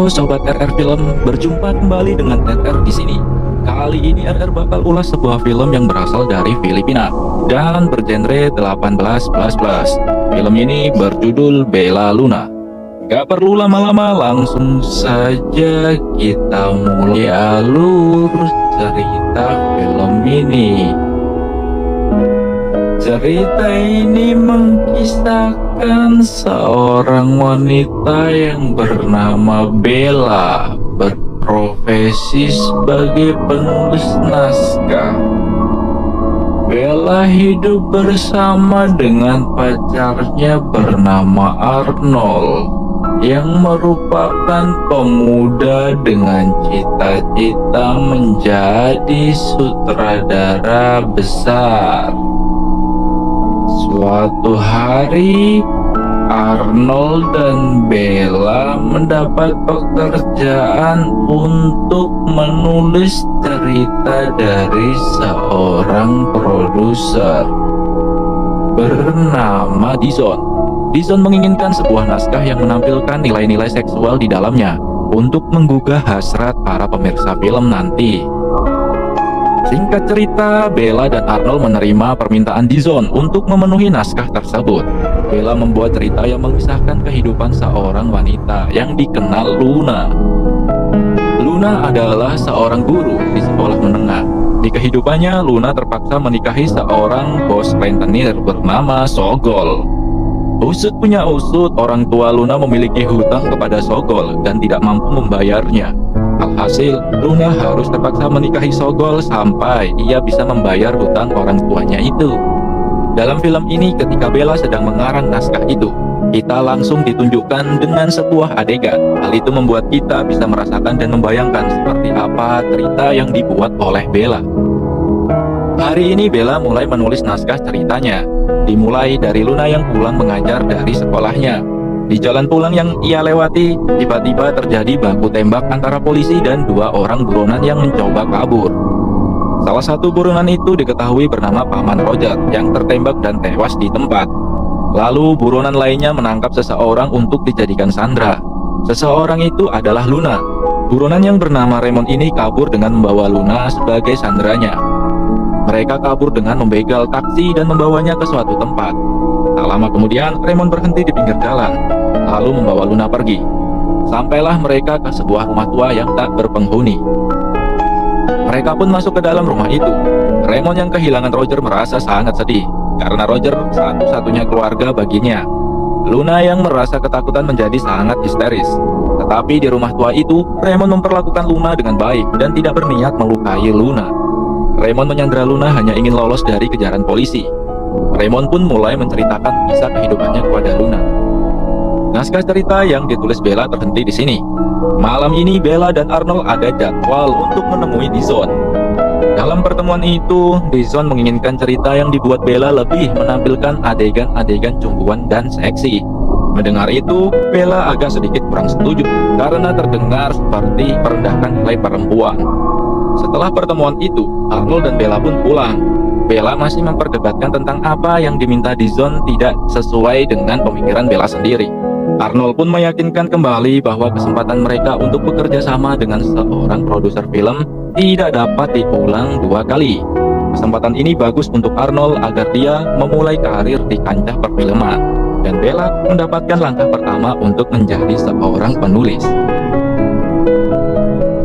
Halo sobat RR Film, berjumpa kembali dengan RR di sini. Kali ini RR bakal ulas sebuah film yang berasal dari Filipina dan bergenre 18++. Film ini berjudul Bella Luna. Gak perlu lama-lama, langsung saja kita mulai alur cerita film ini. Cerita ini mengisahkan seorang wanita yang bernama Bella, berprofesi sebagai penulis naskah. Bella hidup bersama dengan pacarnya bernama Arnold, yang merupakan pemuda dengan cita-cita menjadi sutradara besar. Suatu hari, Arnold dan Bella mendapat pekerjaan untuk menulis cerita dari seorang produser bernama Dizon. Dizon menginginkan sebuah naskah yang menampilkan nilai-nilai seksual di dalamnya untuk menggugah hasrat para pemirsa film nanti. Singkat cerita, Bella dan Arnold menerima permintaan Dizon untuk memenuhi naskah tersebut. Bella membuat cerita yang mengisahkan kehidupan seorang wanita yang dikenal Luna. Luna adalah seorang guru di sekolah menengah. Di kehidupannya, Luna terpaksa menikahi seorang bos rentenir bernama Sogol. Usut punya usut, orang tua Luna memiliki hutang kepada Sogol dan tidak mampu membayarnya. Alhasil, Luna harus terpaksa menikahi Sogol sampai ia bisa membayar hutang orang tuanya itu. Dalam film ini, ketika Bella sedang mengarang naskah itu, kita langsung ditunjukkan dengan sebuah adegan. Hal itu membuat kita bisa merasakan dan membayangkan seperti apa cerita yang dibuat oleh Bella. Hari ini Bella mulai menulis naskah ceritanya. Dimulai dari Luna yang pulang mengajar dari sekolahnya. Di jalan pulang yang ia lewati, tiba-tiba terjadi baku tembak antara polisi dan dua orang buronan yang mencoba kabur. Salah satu buronan itu diketahui bernama Paman Roger yang tertembak dan tewas di tempat. Lalu buronan lainnya menangkap seseorang untuk dijadikan sandera. Seseorang itu adalah Luna. Buronan yang bernama Raymond ini kabur dengan membawa Luna sebagai sanderanya. Mereka kabur dengan membegal taksi dan membawanya ke suatu tempat. Tak lama kemudian, Raymond berhenti di pinggir jalan, lalu membawa Luna pergi. Sampailah mereka ke sebuah rumah tua yang tak berpenghuni. Mereka pun masuk ke dalam rumah itu. Raymond yang kehilangan Roger merasa sangat sedih, karena Roger satu-satunya keluarga baginya. Luna yang merasa ketakutan menjadi sangat histeris. Tetapi di rumah tua itu, Raymond memperlakukan Luna dengan baik dan tidak berniat melukai Luna. Raymond menyandera Luna hanya ingin lolos dari kejaran polisi. Raymond pun mulai menceritakan kisah kehidupannya kepada Luna. Naskah cerita yang ditulis Bella terhenti di sini. Malam ini Bella dan Arnold ada jadwal untuk menemui Dizon. Dalam pertemuan itu, Dizon menginginkan cerita yang dibuat Bella lebih menampilkan adegan-adegan cumbuan dan seksi. Mendengar itu, Bella agak sedikit kurang setuju karena terdengar seperti merendahkan nilai perempuan. Setelah pertemuan itu, Arnold dan Bella pun pulang. Bella masih memperdebatkan tentang apa yang diminta Dizon tidak sesuai dengan pemikiran Bella sendiri. Arnold pun meyakinkan kembali bahwa kesempatan mereka untuk bekerja sama dengan seorang produser film tidak dapat diulang dua kali. Kesempatan ini bagus untuk Arnold agar dia memulai karir di kancah perfilman, dan Bella mendapatkan langkah pertama untuk menjadi seorang penulis.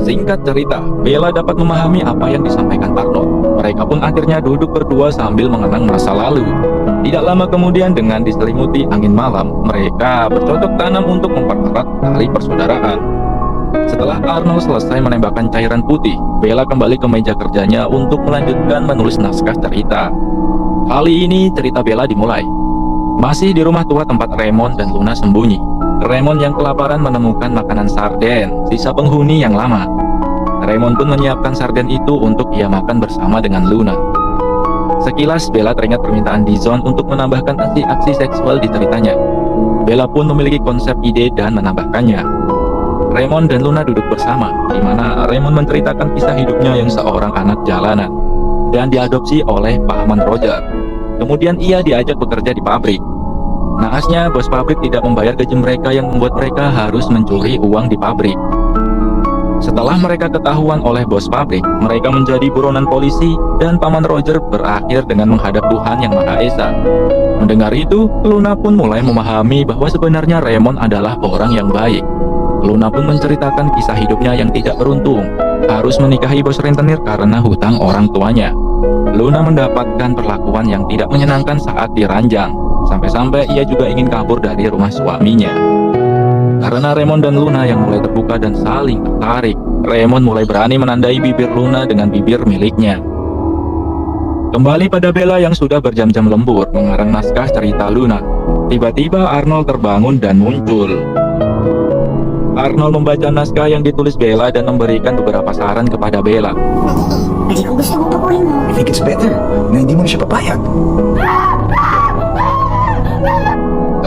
Singkat cerita, Bella dapat memahami apa yang disampaikan Arnold. Mereka pun akhirnya duduk berdua sambil mengenang masa lalu. Tidak lama kemudian, dengan diselimuti angin malam, mereka bercocok tanam untuk mempererat tali persaudaraan. Setelah Arnold selesai menembakkan cairan putih, Bella kembali ke meja kerjanya untuk melanjutkan menulis naskah cerita. Kali ini cerita Bella dimulai. Masih di rumah tua tempat Raymond dan Luna sembunyi. Raymond yang kelaparan menemukan makanan sarden, sisa penghuni yang lama. Raymond pun menyiapkan sarden itu untuk ia makan bersama dengan Luna. Sekilas Bella teringat permintaan Dizon untuk menambahkan aksi-aksi seksual di ceritanya. Bella pun memiliki konsep ide dan menambahkannya. Raymond dan Luna duduk bersama, di mana Raymond menceritakan kisah hidupnya yang seorang anak jalanan dan diadopsi oleh Paman Roger. Kemudian ia diajak bekerja di pabrik. Naasnya, bos pabrik tidak membayar gaji mereka yang membuat mereka harus mencuri uang di pabrik. Setelah mereka ketahuan oleh bos pabrik, mereka menjadi buronan polisi dan Paman Roger berakhir dengan menghadap Tuhan Yang Maha Esa. Mendengar itu, Luna pun mulai memahami bahwa sebenarnya Raymond adalah orang yang baik. Luna pun menceritakan kisah hidupnya yang tidak beruntung, harus menikahi bos rentenir karena hutang orang tuanya. Luna mendapatkan perlakuan yang tidak menyenangkan saat diranjang, sampai-sampai ia juga ingin kabur dari rumah suaminya. Karena Raymond dan Luna yang mulai terbuka dan saling tertarik, Raymond mulai berani menandai bibir Luna dengan bibir miliknya. Kembali pada Bella yang sudah berjam-jam lembur mengarang naskah cerita Luna. Tiba-tiba Arnold terbangun dan muncul. Arnold membaca naskah yang ditulis Bella dan memberikan beberapa saran kepada Bella. Hindi ko gusto mong pakuin mo. I think it's better na hindi mo na siya papayag.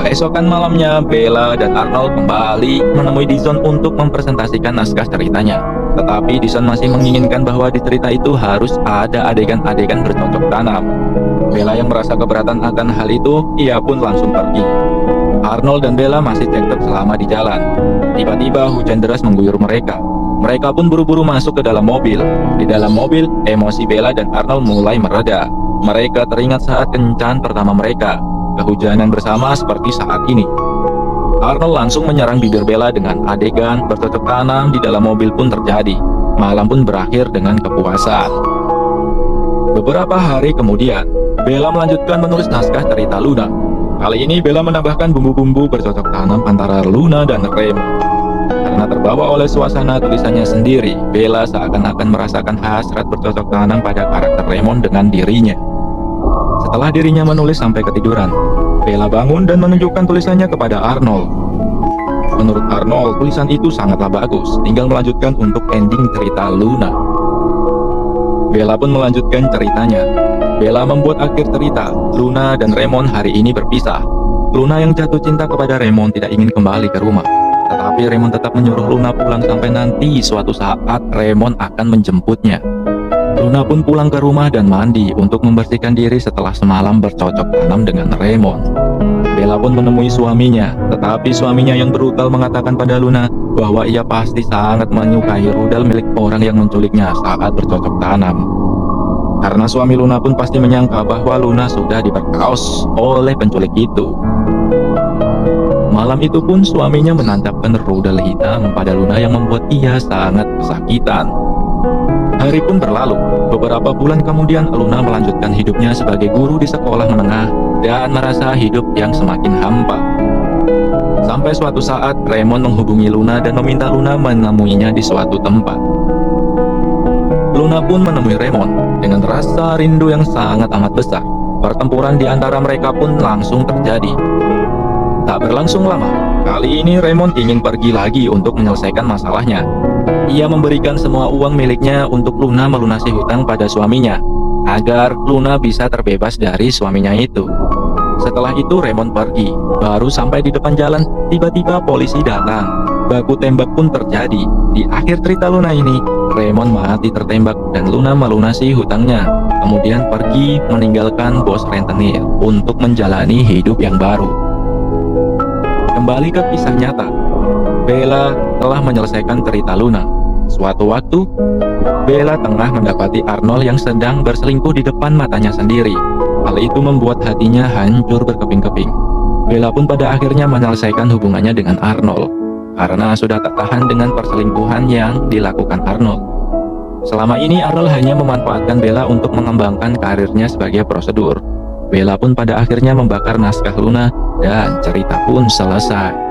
Keesokan malamnya, Bella dan Arnold kembali menemui Dizon untuk mempresentasikan naskah ceritanya. Tetapi Dizon masih menginginkan bahwa di cerita itu harus ada adegan-adegan bercocok tanam. Bella yang merasa keberatan akan hal itu, ia pun langsung pergi. Arnold dan Bella masih cekcok selama di jalan. Tiba-tiba hujan deras mengguyur mereka. Mereka pun buru-buru masuk ke dalam mobil. Di dalam mobil, emosi Bella dan Arnold mulai mereda. Mereka teringat saat kencan pertama mereka. Kehujanan bersama seperti saat ini. Arnold langsung menyerang bibir Bella dengan adegan bercocok tanam di dalam mobil pun terjadi. Malam pun berakhir dengan kepuasan. Beberapa hari kemudian, Bella melanjutkan menulis naskah cerita Luna. Kali ini Bella menambahkan bumbu-bumbu bercocok tanam antara Luna dan Raymond. Karena terbawa oleh suasana tulisannya sendiri, Bella seakan-akan merasakan hasrat bercocok tanam pada karakter Raymond dengan dirinya. Setelah dirinya menulis sampai ketiduran, Bella bangun dan menunjukkan tulisannya kepada Arnold. Menurut Arnold, tulisan itu sangatlah bagus, tinggal melanjutkan untuk ending cerita Luna. Bella pun melanjutkan ceritanya. Bella membuat akhir cerita, Luna dan Raymond hari ini berpisah. Luna yang jatuh cinta kepada Raymond tidak ingin kembali ke rumah. Tetapi Raymond tetap menyuruh Luna pulang sampai nanti suatu saat Raymond akan menjemputnya. Luna pun pulang ke rumah dan mandi untuk membersihkan diri setelah semalam bercocok tanam dengan Raymond. Bella pun menemui suaminya, tetapi suaminya yang brutal mengatakan pada Luna bahwa ia pasti sangat menyukai rudal milik orang yang menculiknya saat bercocok tanam. Karena suami Luna pun pasti menyangka bahwa Luna sudah diperkaos oleh penculik itu. Malam itu pun suaminya menancapkan rudal hitam pada Luna yang membuat ia sangat kesakitan. Hari pun berlalu. Beberapa bulan kemudian Luna melanjutkan hidupnya sebagai guru di sekolah menengah dan merasa hidup yang semakin hampa. Sampai suatu saat Raymond menghubungi Luna dan meminta Luna menemuinya di suatu tempat. Luna pun menemui Raymond dengan rasa rindu yang sangat amat besar. Pertempuran di antara mereka pun langsung terjadi. Tak berlangsung lama, kali ini Raymond ingin pergi lagi untuk menyelesaikan masalahnya. Ia memberikan semua uang miliknya untuk Luna melunasi hutang pada suaminya, agar Luna bisa terbebas dari suaminya itu. Setelah itu Raymond pergi, baru sampai di depan jalan, tiba-tiba polisi datang. Baku tembak pun terjadi. Di akhir cerita Luna ini, Raymond mati tertembak dan Luna melunasi hutangnya. Kemudian pergi meninggalkan bos rentenir untuk menjalani hidup yang baru. Kembali ke kisah nyata, Bella telah menyelesaikan cerita Luna. Suatu waktu, Bella tengah mendapati Arnold yang sedang berselingkuh di depan matanya sendiri. Hal itu membuat hatinya hancur berkeping-keping. Bella pun pada akhirnya menyelesaikan hubungannya dengan Arnold, karena sudah tak tahan dengan perselingkuhan yang dilakukan Arnold. Selama ini Arnold hanya memanfaatkan Bella untuk mengembangkan karirnya sebagai prosedur. Bella pun pada akhirnya membakar naskah Luna dan cerita pun selesai.